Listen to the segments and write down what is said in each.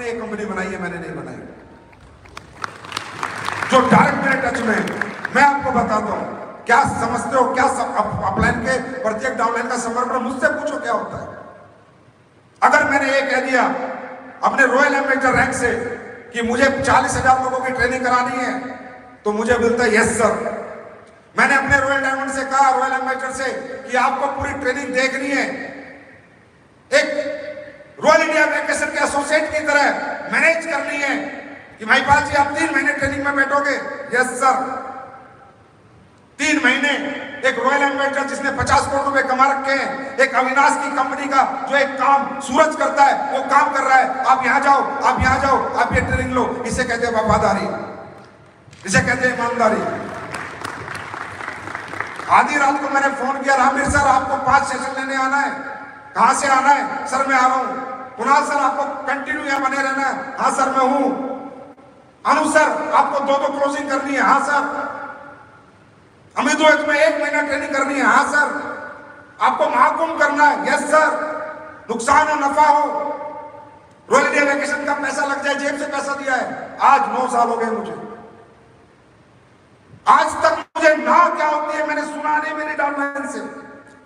सबने एक कंपनी बनाई है, मैंने नहीं बनाई। जो डायरेक्ट मेरे टच में, मैं आपको बताता हूं क्या समझते हो, क्या अपलाइन के प्रत्येक डाउनलाइन का समर्पण, मुझसे पूछो क्या होता है। अगर मैंने ये कह दिया अपने रॉयल एम्बेसडर रैंक से कि मुझे 40,000 लोगों की ट्रेनिंग करानी है, तो मुझे मिलता है यस सर। मैंने अपने रॉयल डायमंड से कहा, रॉयल एम्बेसडर से, कि आपको पूरी ट्रेनिंग देखनी है, एक रॉयल इंडिया वेकेशन के एसोसिएट की तरह मैनेज करनी है, कि महिपाल जी आप 3 महीने ट्रेनिंग में बैठोगे, यस सर। 3 महीने एक रॉयल एम्बेसडर जिसने 50 करोड़ रुपए कमा रखे हैं, एक अविनाश की कंपनी का जो एक काम सूरज करता है, वो काम कर रहा है, आप यहां जाओ, आप यहां जाओ, आप ये ट्रेनिंग लो, इसे कहते हैं वफादारी, इसे कहते हैं ईमानदारी। आधी रात को मैंने फोन किया, रामवीर सर आपको 5 सेशन लेने आना है। कहां से आना है? सर मैं आ रहा हूं। कुणाल सर आपको कंटिन्यू यहां बने रहना है? हाँ सर मैं हूं। अनु सर आपको 2 क्लोजिंग करनी है? हाँ सर। अमित तुम्हें 1 महीना ट्रेनिंग करनी है? हाँ सर। आपको महाकुंभ करना है? Yes sir. नुकसान हो नफा हो, रॉयल इंडिया वेकेशन का पैसा लग जाए, जेब से पैसा दिया है। आज 9 साल हो गए मुझे, आज तक मुझे ना क्या होती है मैंने सुना नहीं मेरी डाउनलाइन से,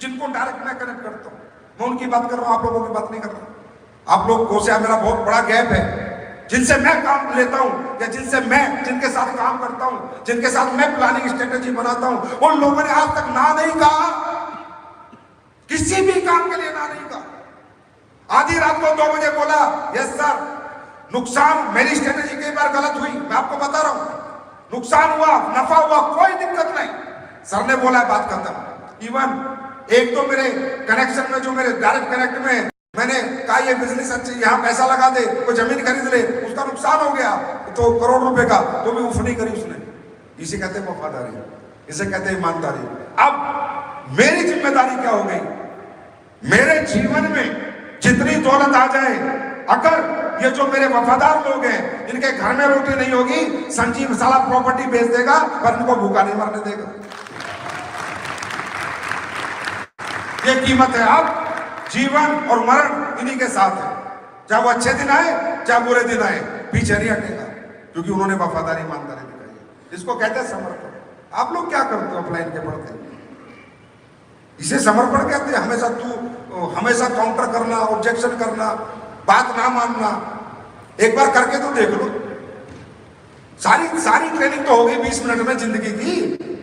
जिनको डायरेक्ट मैं कनेक्ट करता हूं। मैं उनकी बात कर रहा हूं, आप लोगों की बात नहीं कर रहा। आप लोग को से मेरा बहुत बड़ा गैप है। जिनसे मैं काम लेता हूं या जिनके साथ काम करता हूं, जिनके साथ मैं प्लानिंग स्ट्रेटेजी बनाता हूं, उन लोगों ने आज तक ना नहीं कहा, किसी भी काम के लिए ना नहीं कहा। आधी रात को 2 बजे बोला यस सर। नुकसान मेरी स्ट्रेटेजी कई बार गलत हुई, मैं आपको बता रहा हूं। नुकसान हुआ, नफा हुआ, कोई दिक्कत नहीं, सर ने बोला बात खत्म। इवन एक तो मेरे कनेक्शन में, जो मेरे डायरेक्ट कनेक्ट में, मैंने कहा ये बिजनेस अच्छी, यहाँ पैसा लगा दे, कोई जमीन खरीद ले, उसका नुकसान हो गया तो करोड़ रुपए का, तो भी उफ नहीं करी उसने। इसे कहते हैं वफादारी, इसे कहते हैं ईमानदारी। अब मेरी जिम्मेदारी क्या हो गई? मेरे जीवन में जितनी दौलत आ जाए, अगर ये जो मेरे वफादार लोग हैं, इनके घर में रोटी नहीं होगी, संजीव साला प्रॉपर्टी बेच देगा पर इनको भूखा नहीं मरने देगा। ये कीमत है। अब जीवन और मरण इन्हीं के साथ है, चाहे वो अच्छे दिन आए चाहे बुरे दिन आए, पीछे नहीं हटेगा, क्योंकि उन्होंने वफादारी ईमानदारी दिखाई है। इसको कहते हैं समर्पण। आप लोग क्या करते हो ऑफलाइन के पढ़ते? इसे समर्पण कहते हैं। हमेशा काउंटर करना, ऑब्जेक्शन करना, बात ना मानना। एक बार करके तो देख लो। सारी ट्रेनिंग तो होगी 20 मिनट में जिंदगी की,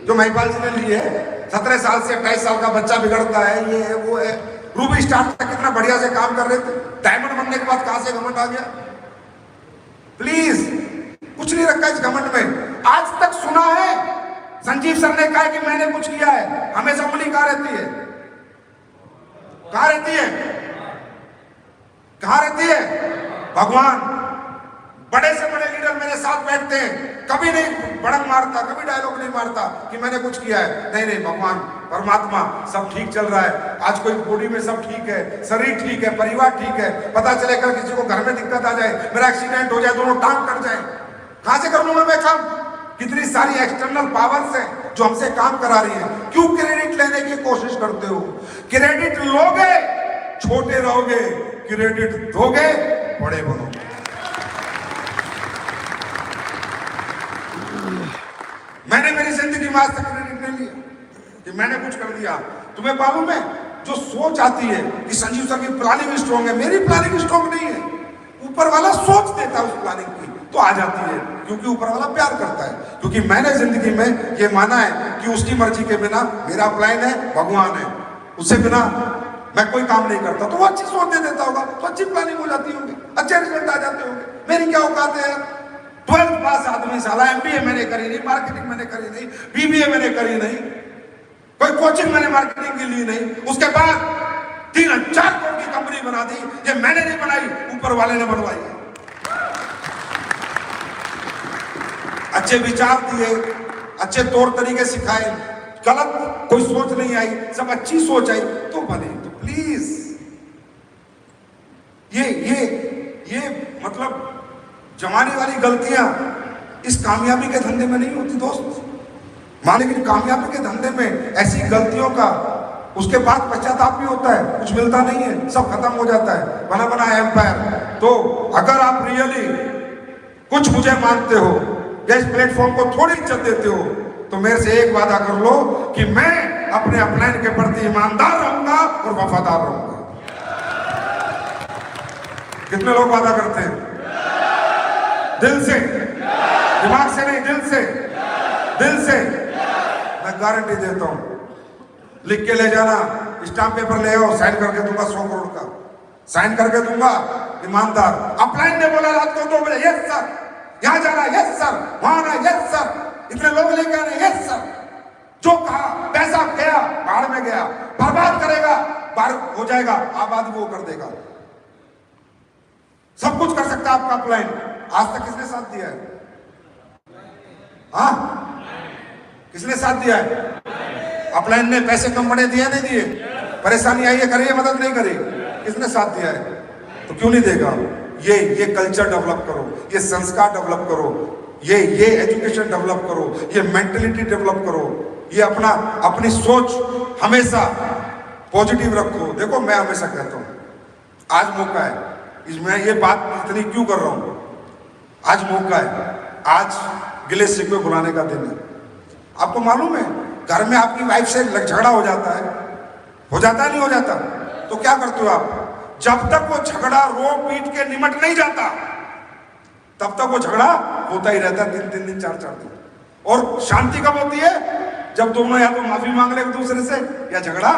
जो महिपाल जी ने ली है। 17 साल से 28 साल का बच्चा बिगड़ता है, ये है वो है। रूबी स्टार तक कितना बढ़िया से काम कर रहे थे, डायमंड बनने के बाद कहां से घमंड आ गया? प्लीज, कुछ नहीं रखा इस घमंड में। आज तक सुना है संजीव सर ने कहा कि मैंने कुछ किया है? हमेशा उंगली कहां रहती है? कहां रहती है? कहां रहती है? भगवान। बड़े से बड़े लीडर मेरे साथ बैठते हैं, कभी नहीं बड़क मारता, कभी डायलॉग नहीं मारता कि मैंने कुछ किया है। नहीं, भगवान परमात्मा सब ठीक चल रहा है। आज कोई बॉडी में सब ठीक है, शरीर ठीक है, परिवार ठीक है। पता चले कल किसी को घर में दिक्कत आ जाए, मेरा एक्सीडेंट हो जाए, दोनों टांग कट जाए, कहां से कर लूंगा मैं काम? कितनी सारी एक्सटर्नल पावर्स हैं जो हमसे काम करा रही हैं। क्यों क्रेडिट लेने की कोशिश करते हो? क्रेडिट लोगे छोटे रहोगे, क्रेडिट दोगे बड़े बनोगे। मैंने मेरी जिंदगी में आज तक क्रेडिट नहीं लिया कि मैंने कुछ कर दिया। तुम्हें मालूम है, जो सोच आती है कि संजीव सर की प्लानिंग स्ट्रॉन्ग है, मेरी प्लानिंग स्ट्रॉन्ग नहीं है। ऊपर वाला सोच देता है उस प्लानिंग की, तो आ जाती है, क्योंकि ऊपर वाला प्यार करता है। क्योंकि मैंने जिंदगी में ये माना है कि उसकी मर्जी के बिना मेरा प्लान है, भगवान है, उससे बिना मैं कोई काम नहीं करता। तो वो अच्छी सोच दे देता होगा, तो अच्छी प्लानिंग हो जाती होगी, अच्छे रिजल्ट आ जाते होंगे। मेरी क्या औकात है? 12th पास आदमी साला, MBA मैंने करी नहीं, मार्केटिंग मैंने करी नहीं, BBA मैंने करी नहीं, कोई कोचिंग मैंने मार्केटिंग की ली नहीं। उसके बाद 3,000 करोड़ की कंपनी बना दी। ये मैंने नहीं बनाई, ऊपर वाले ने बनवाई है। अच्छे विचार दिए, अच्छे तौर तरीके सिखाए, गलत कोई सोच नहीं आई, सब अच्छी सोच आई तो बने। तो प्लीज ये मतलब जमाने वाली गलतियां इस कामयाबी के धंधे में नहीं होती दोस्त। लेकिन कामयाबी के धंधे में ऐसी गलतियों का उसके बाद पश्चाताप भी होता है, कुछ मिलता नहीं है, सब खत्म हो जाता है। बना एम्पायर तो अगर आप रियली कुछ मुझे मानते हो या इस प्लेटफॉर्म को थोड़ी इज्जत देते हो तो मेरे से एक वादा कर लो कि मैं अपने अपलाइन के प्रति ईमानदार रहूंगा और वफादार रहूंगा। कितने लोग वादा करते हैं? दिल से, दिमाग से नहीं, दिल से, दिल से। मैं गारंटी देता हूं, लिख के ले जाना, स्टाम्प पेपर ले आओ, साइन करके दूंगा 100 करोड़ का, साइन करके दूंगा। ईमानदार। अपलाइन ने बोला रात को 2 बजे, यस सर, यहां जाना, यस सर, वहां आना, यस सर, इतने लोग लेके आने, यस सर। जो कहा, पैसा गया, बाहर में गया, बर्बाद करेगा, बाहर हो जाएगा, आबादी वो कर देगा। सब कुछ कर सकता है आपका अपलाइन। आज तक किसने साथ दिया है? हाँ, किसने साथ दिया है? अपलाइन ने पैसे कम बड़े दिए नहीं दिए? परेशानी आई है, करिए, मदद नहीं करी, किसने साथ दिया है? तो क्यों नहीं देगा? ये कल्चर डेवलप करो, ये संस्कार डेवलप करो, ये एजुकेशन डेवलप करो, ये मेंटलिटी डेवलप करो, ये अपनी सोच हमेशा पॉजिटिव रखो। देखो, मैं हमेशा कहता हूं आज मौका है, मैं ये बात इतनी क्यों कर रहा हूं? आज मौका है, आज गिले शिकवे भुलाने का दिन है। आपको मालूम है, घर में आपकी वाइफ से झगड़ा हो जाता है, नहीं हो जाता? तो क्या करते हो आप? जब तक वो झगड़ा रो पीट के निमट नहीं जाता तब तक वो झगड़ा होता ही रहता है, 3 दिन 4 दिन। और शांति कब होती है? जब दोनों या तो माफी मांग ले एक दूसरे से या झगड़ा